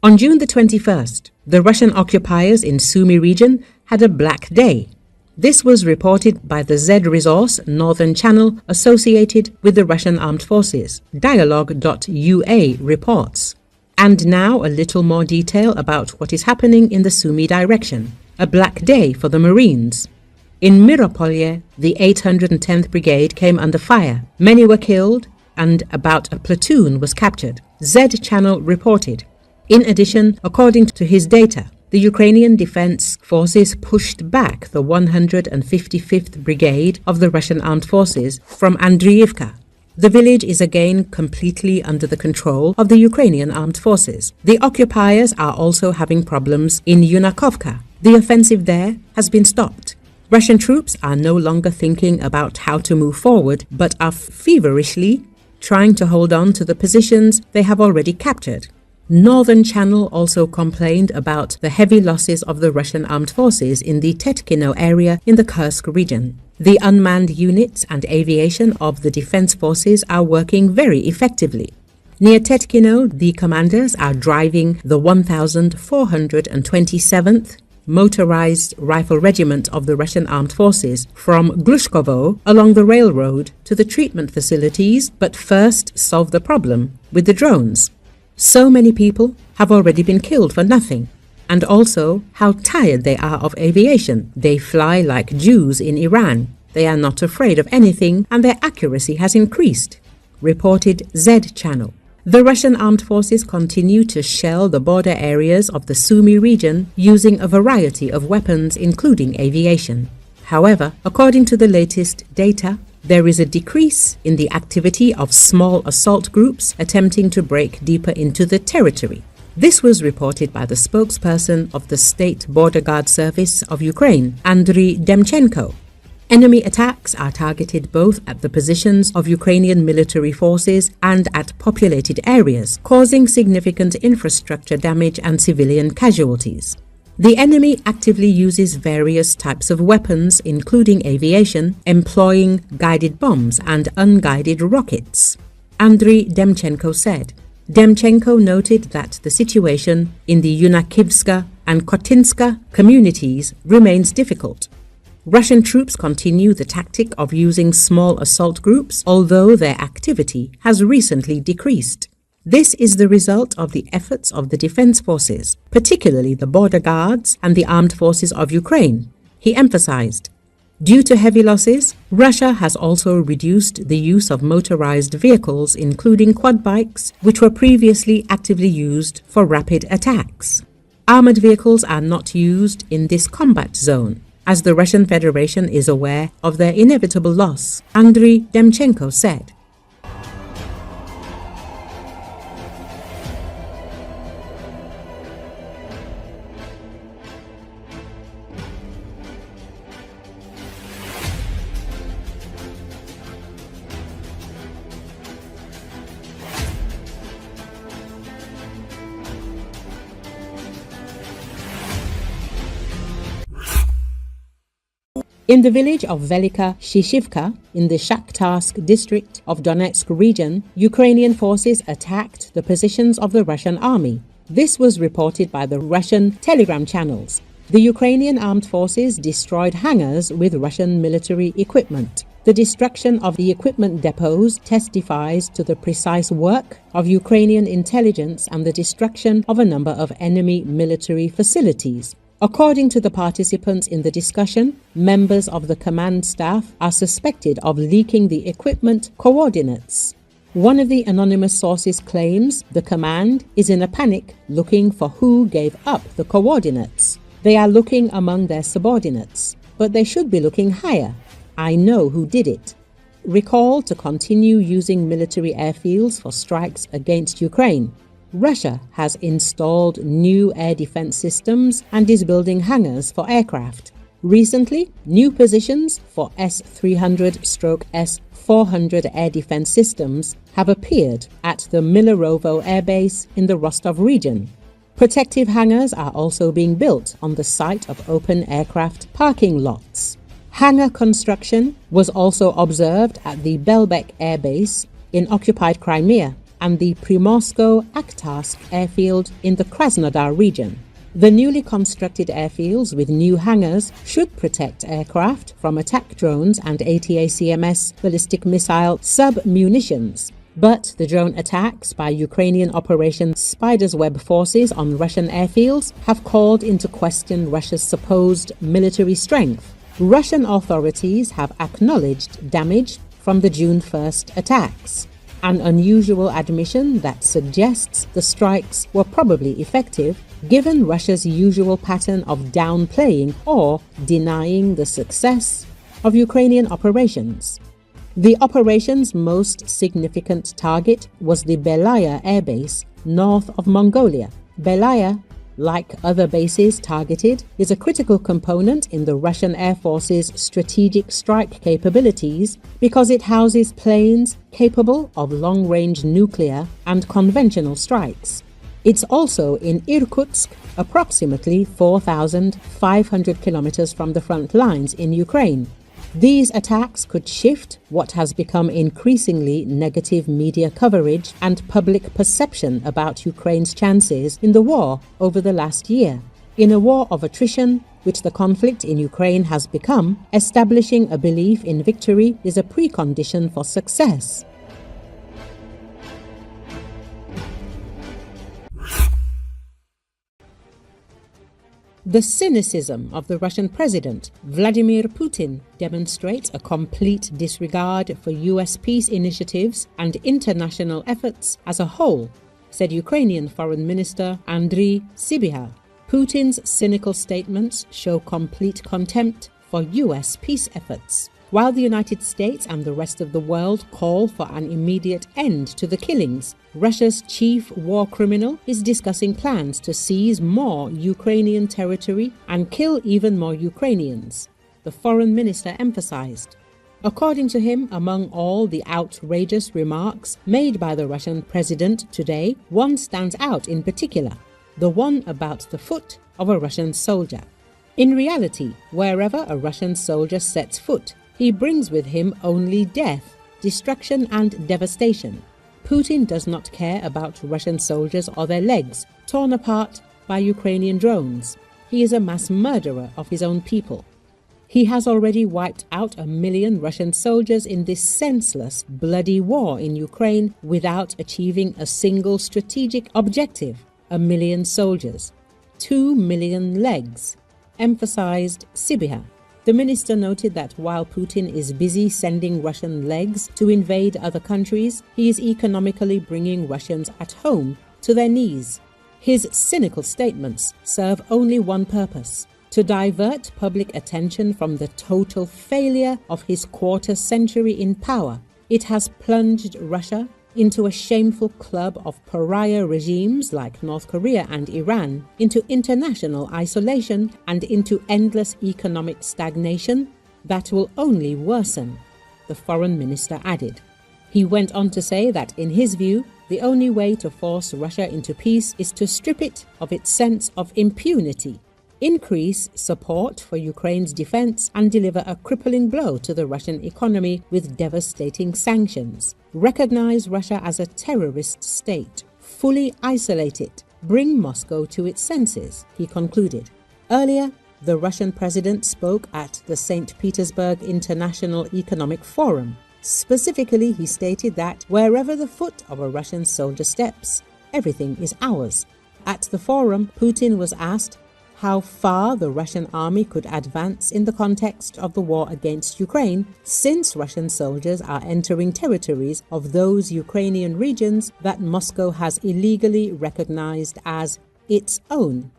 On June the 21st, the Russian occupiers in Sumy region had a black day. This was reported by the Z Resource Northern Channel associated with the Russian Armed Forces. Dialog.UA reports. And now a little more detail about what is happening in the Sumy direction. A black day for the Marines. In Miropolye, the 810th Brigade came under fire. Many were killed and about a platoon was captured. Z Channel reported. In addition, according to his data, the Ukrainian Defense Forces pushed back the 155th Brigade of the Russian Armed Forces from Andreevka. The village is again completely under the control of the Ukrainian Armed Forces. The occupiers are also having problems in Yunakovka. The offensive there has been stopped. Russian troops are no longer thinking about how to move forward, but are feverishly trying to hold on to the positions they have already captured. Northern Channel also complained about the heavy losses of the Russian armed forces in the Tetkino area in the Kursk region. The unmanned units and aviation of the defense forces are working very effectively. Near Tetkino, the commanders are driving the 1427th Motorized Rifle Regiment of the Russian Armed Forces from Glushkovo along the railroad to the treatment facilities, but first solve the problem with the drones. So many people have already been killed for nothing, and also how tired they are of aviation. They fly like Jews in Iran. They are not afraid of anything, and their accuracy has increased, reported Z Channel. The Russian armed forces continue to shell the border areas of the Sumy region using a variety of weapons, including aviation. However, according to the latest data, there is a decrease in the activity of small assault groups attempting to break deeper into the territory. This was reported by the spokesperson of the State Border Guard Service of Ukraine, Andriy. Enemy attacks are targeted both at the positions of Ukrainian military forces and at populated areas, causing significant infrastructure damage and civilian casualties. The enemy actively uses various types of weapons, including aviation, employing guided bombs and unguided rockets, Andriy said. Demchenko noted that the situation in the Yunakovka and Kotinska communities remains difficult. Russian troops continue the tactic of using small assault groups, although their activity has recently decreased. This is the result of the efforts of the defense forces, particularly the border guards and the armed forces of Ukraine, he emphasized. Due to heavy losses, Russia has also reduced the use of motorized vehicles, including quad bikes, which were previously actively used for rapid attacks. Armored vehicles are not used in this combat zone, as the Russian Federation is aware of their inevitable loss, Andriy said. In the village of Velika Shishivka, in the Shakhtarsk district of Donetsk region, Ukrainian forces attacked the positions of the Russian army. This was reported by the Russian telegram channels. The Ukrainian armed forces destroyed hangars with Russian military equipment. The destruction of the equipment depots testifies to the precise work of Ukrainian intelligence and the destruction of a number of enemy military facilities. According to the participants in the discussion, members of the command staff are suspected of leaking the equipment coordinates. One of the anonymous sources claims the command is in a panic looking for who gave up the coordinates. They are looking among their subordinates, but they should be looking higher. I know who did it. Recall to continue using military airfields for strikes against Ukraine. Russia has installed new air defense systems and is building hangars for aircraft. Recently, new positions for S-300/S-400 air defense systems have appeared at the Milerovo Air Base in the Rostov region. Protective hangars are also being built on the site of open aircraft parking lots. Hangar construction was also observed at the Belbek Air Base in occupied Crimea. and the Primorsko-Akhtarsk airfield in the Krasnodar region. The newly constructed airfields with new hangars should protect aircraft from attack drones and ATACMS ballistic missile sub-munitions. But the drone attacks by Ukrainian Operation Spider's Web forces on Russian airfields have called into question Russia's supposed military strength. Russian authorities have acknowledged damage from the June 1st attacks, an unusual admission that suggests the strikes were probably effective given Russia's usual pattern of downplaying or denying the success of Ukrainian operations. The operation's most significant target was the Belaya airbase north of Mongolia. Belaya, like other bases targeted, is a critical component in the Russian Air Force's strategic strike capabilities because it houses planes capable of long-range nuclear and conventional strikes. It's also in Irkutsk, approximately 4,500 kilometers from the front lines in Ukraine. These attacks could shift what has become increasingly negative media coverage and public perception about Ukraine's chances in the war over the last year. In a war of attrition, which the conflict in Ukraine has become, establishing a belief in victory is a precondition for success. The cynicism of the Russian President, Vladimir Putin, demonstrates a complete disregard for US peace initiatives and international efforts as a whole, said Ukrainian Foreign Minister Andreevka. Putin's cynical statements show complete contempt for US peace efforts. While the United States and the rest of the world call for an immediate end to the killings, Russia's chief war criminal is discussing plans to seize more Ukrainian territory and kill even more Ukrainians, the foreign minister emphasized. According to him, among all the outrageous remarks made by the Russian president today, one stands out in particular, the one about the foot of a Russian soldier. In reality, wherever a Russian soldier sets foot, he brings with him only death, destruction and devastation. Putin does not care about Russian soldiers or their legs, torn apart by Ukrainian drones. He is a mass murderer of his own people. He has already wiped out 1 million Russian soldiers in this senseless, bloody war in Ukraine without achieving a single strategic objective. 1 million soldiers, 2 million legs, emphasized Sibiha. The minister noted that while Putin is busy sending Russian legs to invade other countries, he is economically bringing Russians at home to their knees. His cynical statements serve only one purpose: to divert public attention from the total failure of his quarter century in power. It has plunged Russia into a shameful club of pariah regimes like North Korea and Iran, into international isolation and into endless economic stagnation that will only worsen, the foreign minister added. He went on to say that, in his view, the only way to force Russia into peace is to strip it of its sense of impunity, increase support for Ukraine's defense, and deliver a crippling blow to the Russian economy with devastating sanctions. Recognize Russia as a terrorist state, fully isolate it, bring Moscow to its senses, he concluded. Earlier, the Russian president spoke at the St. Petersburg International Economic Forum. Specifically, he stated that wherever the foot of a Russian soldier steps, everything is ours. At the forum, Putin was asked how far the Russian army could advance in the context of the war against Ukraine, since Russian soldiers are entering territories of those Ukrainian regions that Moscow has illegally recognized as its own.